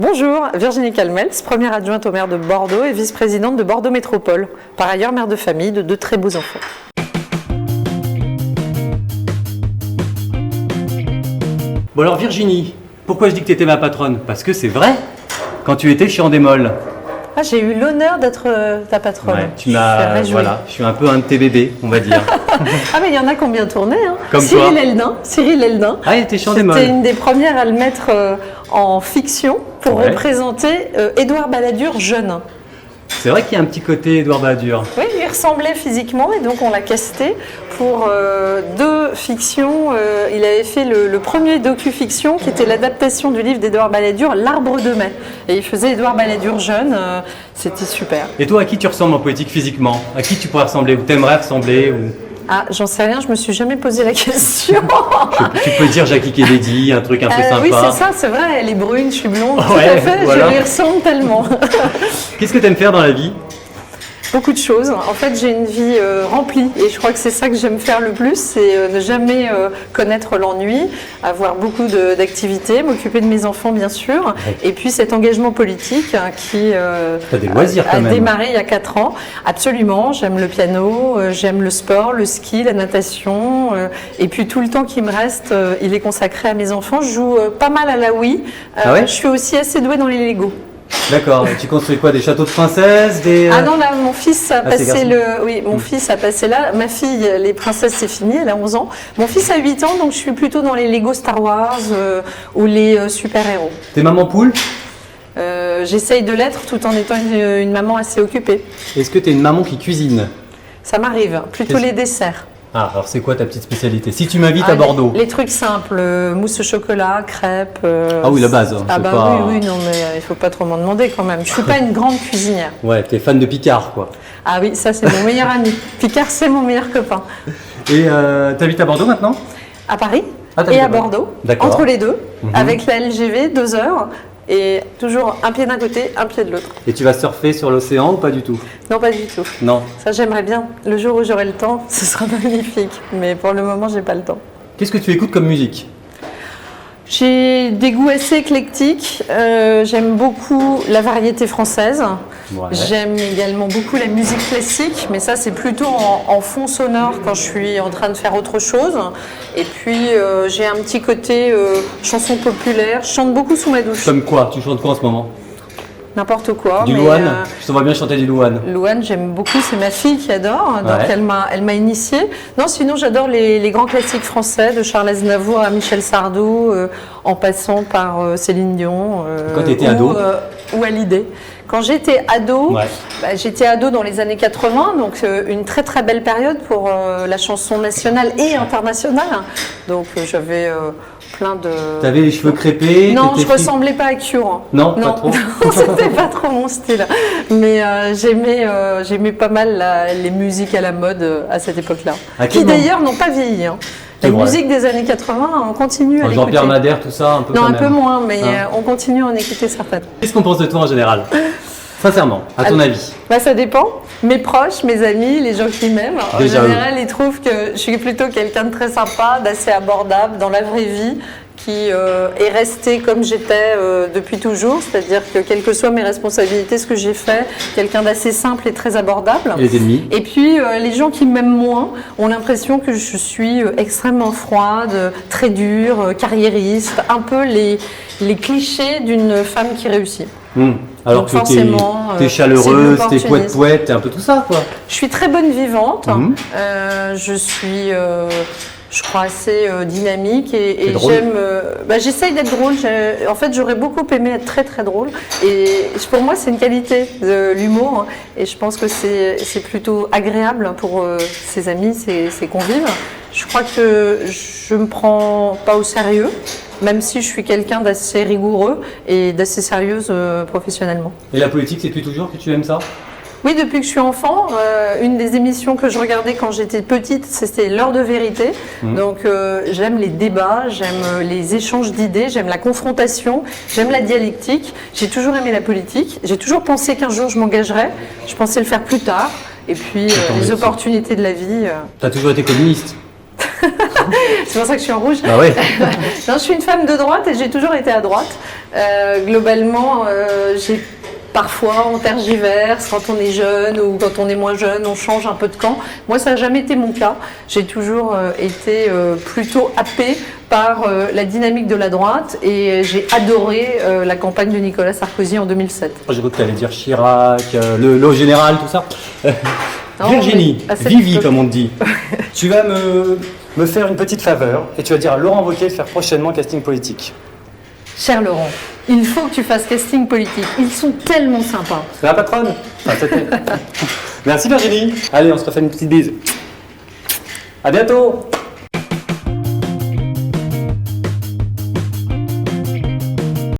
Bonjour, Virginie Calmels, première adjointe au maire de Bordeaux et vice-présidente de Bordeaux Métropole. Par ailleurs, mère de famille de 2 très beaux enfants. Bon alors Virginie, pourquoi je dis que tu étais ma patronne? Parce que c'est vrai, quand tu étais chez Endemol. Ah, j'ai eu l'honneur d'être ta patronne. Ouais, voilà, je suis un peu un de tes bébés, on va dire. Ah mais il y en a qui ont bien tourné. Hein. Comme Cyril quoi Eldin. Ah, il était chez Endemol. C'était une des premières à le mettre en fiction pour représenter Édouard Balladur jeune. C'est vrai qu'il y a un petit côté Édouard Balladur. Oui, il ressemblait physiquement et donc on l'a casté pour 2 fictions. Il avait fait le premier docu-fiction qui était l'adaptation du livre d'Édouard Balladur, L'Arbre de mai. Et il faisait Édouard Balladur jeune, c'était super. Et toi, à qui tu ressembles en politique physiquement? À qui tu pourrais ressembler ou t'aimerais ressembler ou... Ah, j'en sais rien, je me suis jamais posé la question. Tu peux dire Jackie Kennedy, un truc un peu sympa. Oui, c'est ça, c'est vrai, elle est brune, je suis blonde, tout Ouais, à fait, voilà. je lui ressemble tellement. Qu'est-ce que tu aimes faire dans la vie? Beaucoup de choses. En fait, j'ai une vie remplie et je crois que c'est ça que j'aime faire le plus, c'est ne jamais connaître l'ennui, avoir beaucoup d'activités, m'occuper de mes enfants bien sûr, et puis cet engagement politique qui T'as des loisirs, quand a même. démarré il y a 4 ans. Absolument, j'aime le piano, j'aime le sport, le ski, la natation, et puis tout le temps qui me reste, il est consacré à mes enfants. Je joue pas mal à la Wii. Ah ouais? Je suis aussi assez douée dans les Lego. D'accord, tu construis quoi? Des châteaux de princesses? Ah non, là, mon fils a passé garçon. mon fils a passé là. Ma fille, les princesses, c'est fini, elle a 11 ans. Mon fils a 8 ans, donc je suis plutôt dans les Lego Star Wars ou les super-héros. T'es maman poule? J'essaye de l'être tout en étant une maman assez occupée. Est-ce que t'es une maman qui cuisine? Ça m'arrive, plutôt les desserts. Ah, alors c'est quoi ta petite spécialité? Si tu m'invites à Bordeaux. Les trucs simples, mousse au chocolat, crêpes. Ah oui, la base. Ah bah pas... oui, non mais il faut pas trop m'en demander quand même. Je suis pas une grande cuisinière. Ouais, t'es fan de Picard, quoi. Ah oui, ça c'est mon meilleur ami. Picard, c'est mon meilleur copain. Et t'habites à Bordeaux maintenant? À Paris t'habites et à à Bordeaux. Bordeaux, D'accord. entre les deux, avec la LGV, 2 heures, et toujours un pied d'un côté, un pied de l'autre. Et tu vas surfer sur l'océan ou pas du tout? Non, pas du tout. Non. Ça, j'aimerais bien. Le jour où j'aurai le temps, ce sera magnifique. Mais pour le moment, j'ai pas le temps. Qu'est-ce que tu écoutes comme musique? J'ai des goûts assez éclectiques. J'aime beaucoup la variété française. Ouais. J'aime également beaucoup la musique classique, mais ça c'est plutôt en fond sonore quand je suis en train de faire autre chose. Et puis j'ai un petit côté chanson populaire. Je chante beaucoup sous ma douche. Comme quoi? Tu chantes quoi en ce moment? N'importe quoi. Du mais, Louane? Je te vois bien chanter du Louane. Louane, j'aime beaucoup, c'est ma fille qui adore, donc Ouais. elle m'a initiée. Non, sinon j'adore les grands classiques français, de Charles Aznavour à Michel Sardou, en passant par Céline Dion. Quand t'étais ado? Ou Hallyday. Quand j'étais ado, Ouais. j'étais ado dans les années 80, donc une très très belle période pour la chanson nationale et internationale. Donc j'avais plein de... T'avais les cheveux crépés? Non, t'étais je ressemblais pas à Cure. Non, pas trop. Non, c'était pas trop mon style. Mais j'aimais pas mal les musiques à la mode à cette époque-là. À quel Qui moment d'ailleurs n'ont pas vieilli. Hein. C'est La vrai. musique des années 80, on continue à l'écouter. Jean-Pierre Madère, tout ça, un peu Non, quand un même. peu moins, mais Hein. on continue à en écouter certaines. Qu'est-ce qu'on pense de toi en général? Sincèrement, à ton avis? Bah, ça dépend. Mes proches, mes amis, les gens qui m'aiment, en Déjà, général, ils trouvent que je suis plutôt quelqu'un de très sympa, d'assez abordable dans la vraie vie, qui est resté comme j'étais depuis toujours, c'est-à-dire que quelles que soient mes responsabilités, ce que j'ai fait, quelqu'un d'assez simple et très abordable. Et les ennemis? Et puis les gens qui m'aiment moins ont l'impression que je suis extrêmement froide, très dure, carriériste, un peu les clichés d'une femme qui réussit. Alors Donc que forcément, t'es c'est chaleureuse, t'es l'opportunisme. poète, t'es un peu tout ça, quoi. Je suis très bonne vivante, je suis, je crois, assez dynamique et drôle. j'aime. J'essaye d'être drôle. En fait, j'aurais beaucoup aimé être très très drôle. Et pour moi, c'est une qualité de l'humour. Et je pense que c'est plutôt agréable pour ses amis, ses convives. Je crois que je me prends pas au sérieux, même si je suis quelqu'un d'assez rigoureux et d'assez sérieuse professionnellement. Et la politique, c'est depuis toujours que tu aimes ça? Oui, depuis que je suis enfant, une des émissions que je regardais quand j'étais petite, c'était L'heure de vérité. Donc j'aime les débats, j'aime les échanges d'idées, j'aime la confrontation, j'aime la dialectique. J'ai toujours aimé la politique, j'ai toujours pensé qu'un jour je m'engagerais. Je pensais le faire plus tard. Et puis les opportunités de la vie. T'as toujours été communiste? C'est pour ça que je suis en rouge. Bah ouais. Non, je suis une femme de droite et j'ai toujours été à droite. Globalement, parfois on tergiverse quand on est jeune ou quand on est moins jeune, on change un peu de camp. Moi, ça n'a jamais été mon cas. J'ai toujours été plutôt happée par la dynamique de la droite et j'ai adoré la campagne de Nicolas Sarkozy en 2007. J'ai cru que tu allais dire Chirac, le général, tout ça. Non, Virginie, mais à cette Vivi époque- comme on te dit, tu vas me faire une petite faveur et tu vas dire à Laurent Wauquiez de faire prochainement casting politique. Cher Laurent, il faut que tu fasses casting politique. Ils sont tellement sympas. C'est la patronne. Enfin, c'était. Merci Virginie. Allez, on se refait une petite bise. À bientôt.